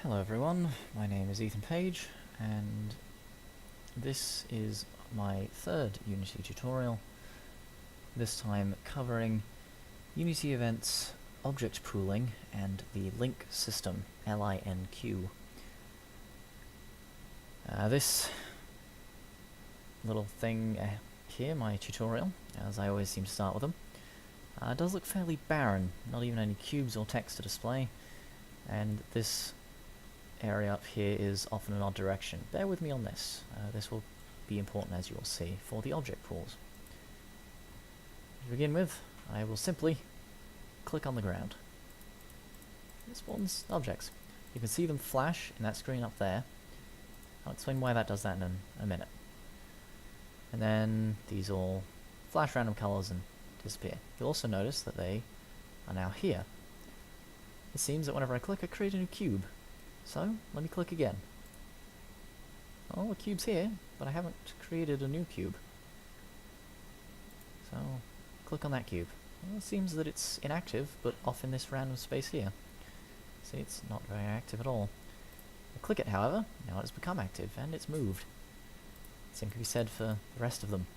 Hello everyone, my name is Ethan Page, and this is my third Unity tutorial, this time covering Unity events, object pooling, and the LINQ system, LINQ. This little thing here, my tutorial, as I always seem to start with them, does look fairly barren, not even any cubes or text to display, and this area up here is off in an odd direction. Bear with me on this. This will be important, as you will see, for the object pools. To begin with, I will simply click on the ground. It spawns objects. You can see them flash in that screen up there. I'll explain why that does that in a minute. And then these all flash random colors and disappear. You'll also notice that they are now here. It seems that whenever I click, I create a new cube. So, let me click again. Oh, the cube's here, but I haven't created a new cube. So, click on that cube. Well, it seems that it's inactive, but off in this random space here. See, it's not very active at all. I click it, however, now it's become active, and it's moved. Same can be said for the rest of them.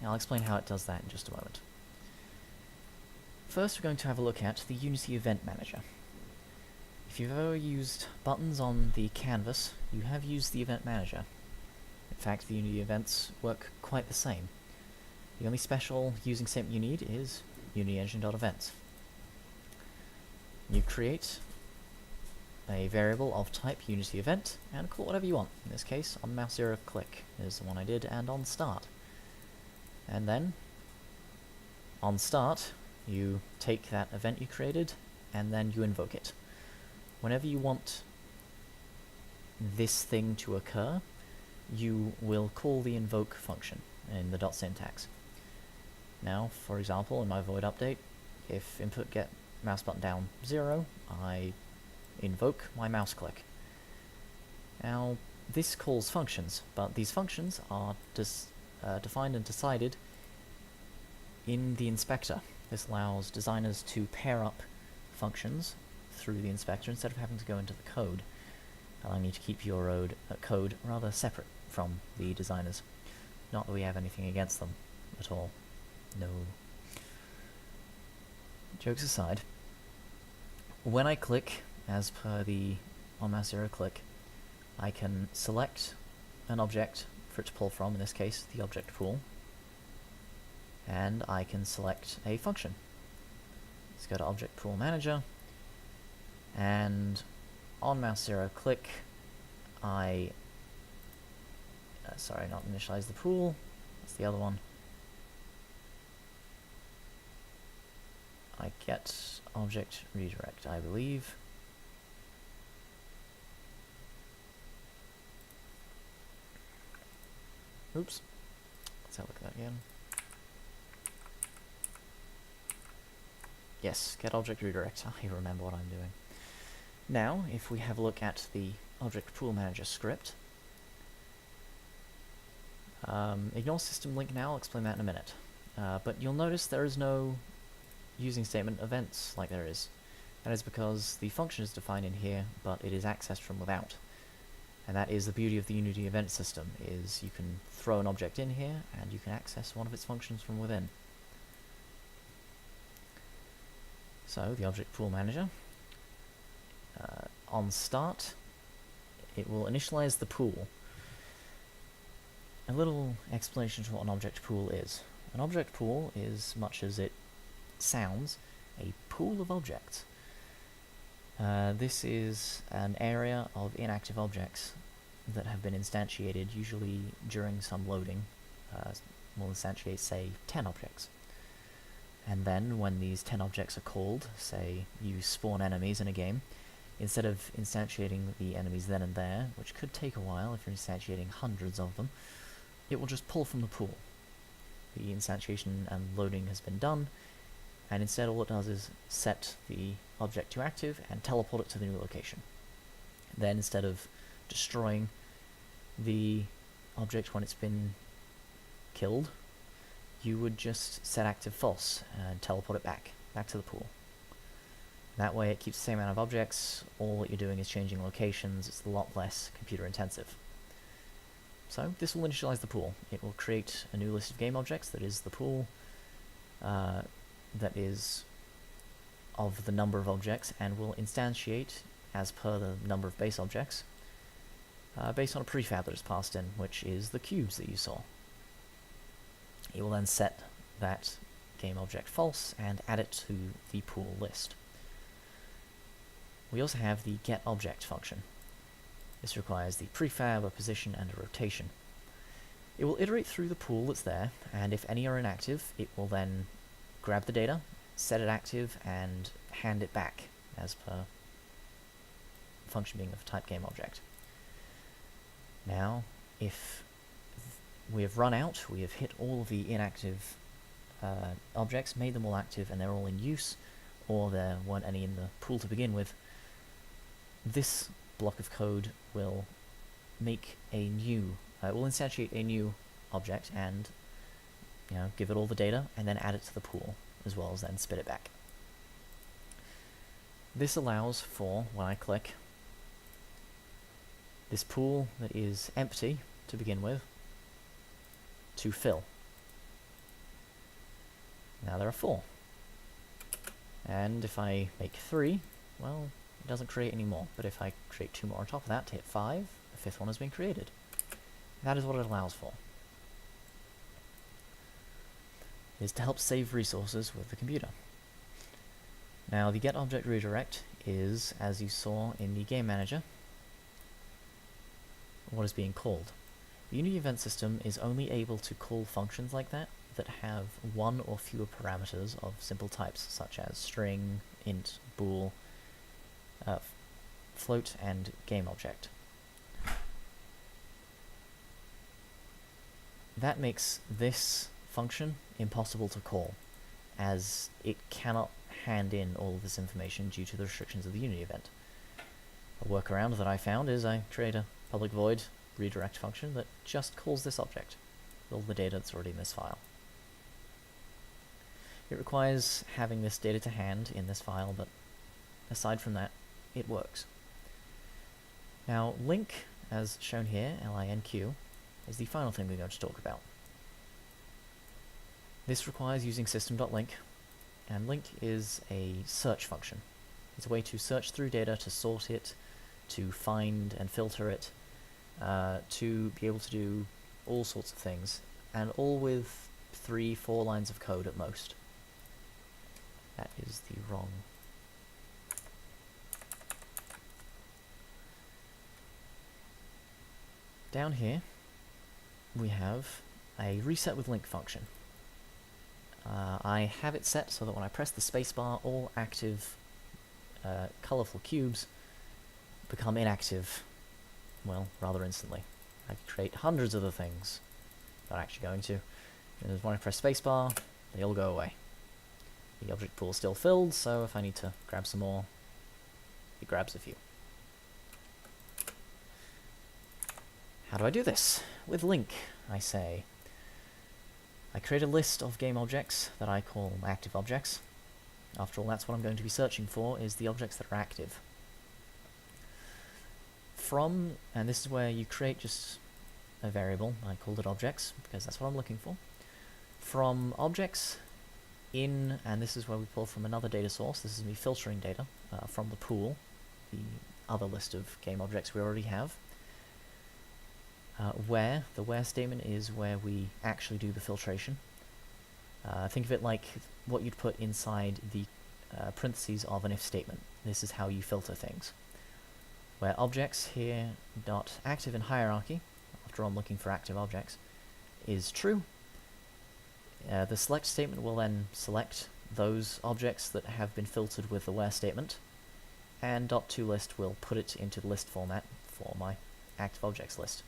Now, I'll explain how it does that in just a moment. First, we're going to have a look at the Unity Event Manager. If you've ever used buttons on the canvas, you have used the Event Manager. In fact, the Unity events work quite the same. The only special using statement you need is UnityEngine.events. You create a variable of type Unity event and call it whatever you want. In this case, on mouse zero click is the one I did, and on start. And then, on start, you take that event you created and then you invoke it. Whenever you want this thing to occur, you will call the invoke function in the .syntax. Now, for example, in my void update, if input get mouse button down 0, I invoke my mouse click. Now, this calls functions, but these functions are defined and decided in the inspector. This allows designers to pair up functions through the inspector instead of having to go into the code, allowing you to keep your code rather separate from the designers. Not that we have anything against them at all. No. Jokes aside, when I click, as per the on mouse zero click, I can select an object for it to pull from, in this case the object pool, and I can select a function. Let's go to Object Pool Manager, and on mouse zero click, I not initialize the pool, that's the other one. I get object redirect, I believe. Oops, let's have a look at that again. Yes, get object redirect, I remember what I'm doing. Now, if we have a look at the Object Pool Manager script, ignore system link now, I'll explain that in a minute. But you'll notice there is no using statement events like there is. That is because the function is defined in here, but it is accessed from without. And that is the beauty of the Unity event system, is you can throw an object in here, and you can access one of its functions from within. So, the Object Pool Manager, on start, it will initialize the pool. A little explanation to what an object pool is. An object pool is, much as it sounds, a pool of objects. This is an area of inactive objects that have been instantiated, usually during some loading. We'll instantiate, say, 10 objects. And then, when these 10 objects are called, say you spawn enemies in a game, instead of instantiating the enemies then and there, which could take a while if you're instantiating hundreds of them, it will just pull from the pool. The instantiation and loading has been done, and instead all it does is set the object to active and teleport it to the new location. Then, instead of destroying the object when it's been killed, you would just set active false and teleport it back to the pool. That way it keeps the same amount of objects, all that you're doing is changing locations, it's a lot less computer intensive. So this will initialize the pool. It will create a new list of game objects that is the pool, that is of the number of objects, and will instantiate as per the number of base objects, based on a prefab that is passed in, which is the cubes that you saw. It will then set that game object false and add it to the pool list. We also have the getObject function. This requires the prefab, a position, and a rotation. It will iterate through the pool that's there, and if any are inactive, it will then grab the data, set it active, and hand it back as per function being of type GameObject. Now, if we have run out, we have hit all of the inactive objects, made them all active, and they're all in use, or there weren't any in the pool to begin with, this block of code will make a new, will instantiate a new object and give it all the data and then add it to the pool, as well as then spit it back. This allows for, when I click, this pool that is empty to begin with to fill. Now there are 4. And if I make 3, well, it doesn't create any more. But if I create 2 more on top of that to hit 5, the 5th one has been created. That is what it allows for. It is to help save resources with the computer. Now the getObject redirect is, as you saw in the game manager, what is being called. The Unity event system is only able to call functions like that have 1 or fewer parameters of simple types, such as string, int, bool, float, and GameObject. That makes this function impossible to call, as it cannot hand in all of this information due to the restrictions of the Unity event. A workaround that I found is I create a public void redirect function that just calls this object with all the data that's already in this file. It requires having this data to hand in this file, but aside from that, it works. Now, LINQ, as shown here, LINQ, is the final thing we're going to talk about. This requires using system.link, and LINQ is a search function. It's a way to search through data, to sort it, to find and filter it, to be able to do all sorts of things, and all with 3-4 lines of code at most. That is the wrong. Down here, we have a reset with LINQ function. I have it set so that when I press the spacebar, all active colorful cubes become inactive, well, rather instantly. I could create hundreds of the things, not actually going to. And when I press spacebar, they all go away. The object pool is still filled, so if I need to grab some more, it grabs a few. How do I do this? With LINQ, I say. I create a list of game objects that I call active objects. After all, that's what I'm going to be searching for, is the objects that are active. And this is where you create just a variable, I called it objects, because that's what I'm looking for. From objects in, and this is where we pull from another data source, this is me filtering data from the pool, the other list of game objects we already have. The where statement is where we actually do the filtration. Think of it like what you'd put inside the parentheses of an if statement. This is how you filter things. Where objects here dot active in hierarchy, after all I'm looking for active objects, is true. The select statement will then select those objects that have been filtered with the where statement, and .toList will put it into the list format for my active objects list.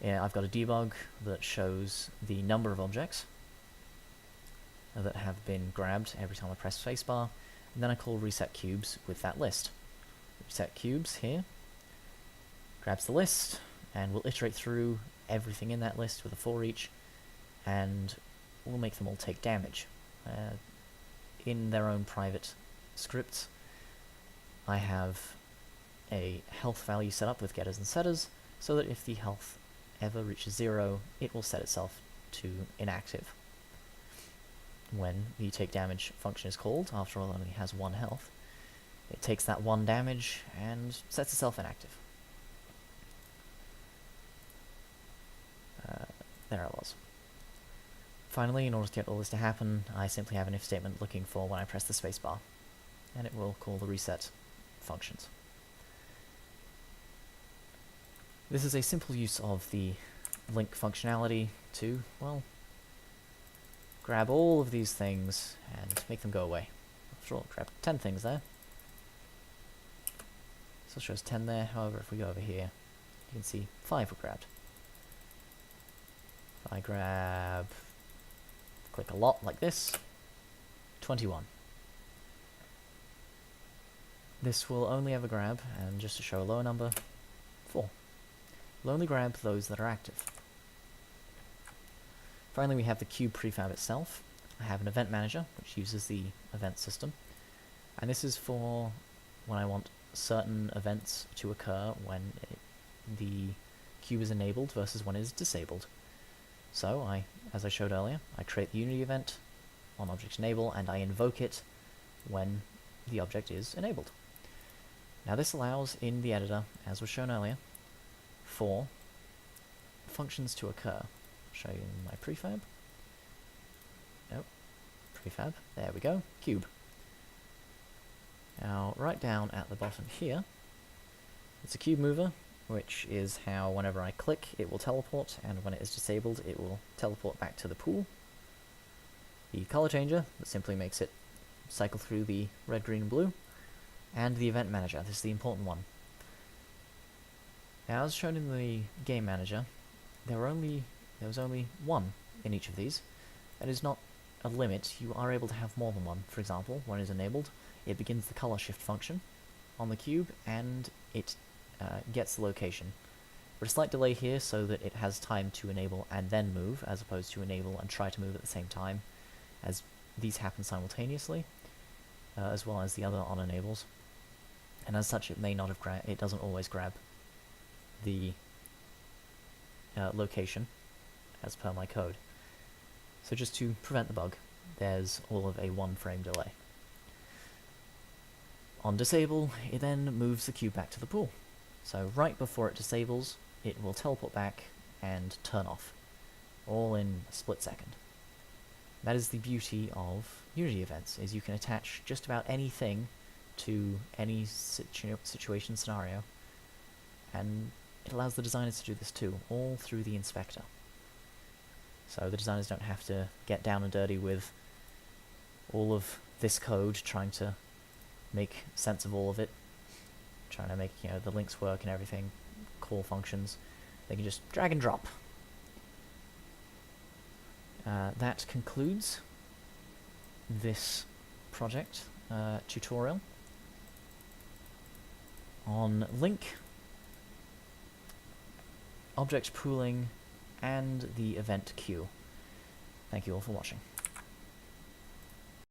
I've got a debug that shows the number of objects that have been grabbed every time I press spacebar, and then I call reset cubes with that list. Reset cubes here grabs the list, and we'll iterate through everything in that list with a for each, and we'll make them all take damage in their own private script, I have a health value set up with getters and setters, so that if the health ever reaches 0, it will set itself to inactive. When the take damage function is called, after all it only has 1 health, it takes that 1 damage and sets itself inactive. There it was. Finally, in order to get all this to happen, I simply have an if statement looking for when I press the spacebar, and it will call the reset functions. This is a simple use of the LINQ functionality to, well, grab all of these things and make them go away. After all, grab 10 things there. Still shows 10 there, however, if we go over here, you can see 5 were grabbed. If I click a lot like this, 21. This will only ever grab, and just to show a lower number, 4. We'll only grab those that are active. Finally, we have the cube prefab itself. I have an event manager, which uses the event system, and this is for when I want certain events to occur when the cube is enabled versus when it is disabled. So, as I showed earlier, I create the Unity event on object enable, and I invoke it when the object is enabled. Now this allows, in the editor, as was shown earlier, for functions to occur. I'll show you my prefab. Nope, prefab, there we go, cube. Now, right down at the bottom here, it's a cube mover, which is how whenever I click it will teleport, and when it is disabled it will teleport back to the pool. The color changer, that simply makes it cycle through the red, green, and blue, and the event manager, this is the important one. Now, as shown in the game manager, there was only 1 in each of these. That is not a limit, you are able to have more than 1. For example, when it is enabled, it begins the color shift function on the cube, and it gets the location. There's a slight delay here so that it has time to enable and then move, as opposed to enable and try to move at the same time, as these happen simultaneously, as well as the other on enables. And as such, it may not have it doesn't always grab the location as per my code. So just to prevent the bug, there's all of a 1 frame delay. On disable, it then moves the cube back to the pool. So right before it disables, it will teleport back and turn off, all in a split second. That is the beauty of Unity events, is you can attach just about anything to any situation scenario, and it allows the designers to do this too, all through the inspector. So the designers don't have to get down and dirty with all of this code, trying to make sense of all of it, trying to make the links work and everything, call functions. They can just drag and drop. That concludes this project tutorial on LINQ, object pooling, and the event queue. Thank you all for watching.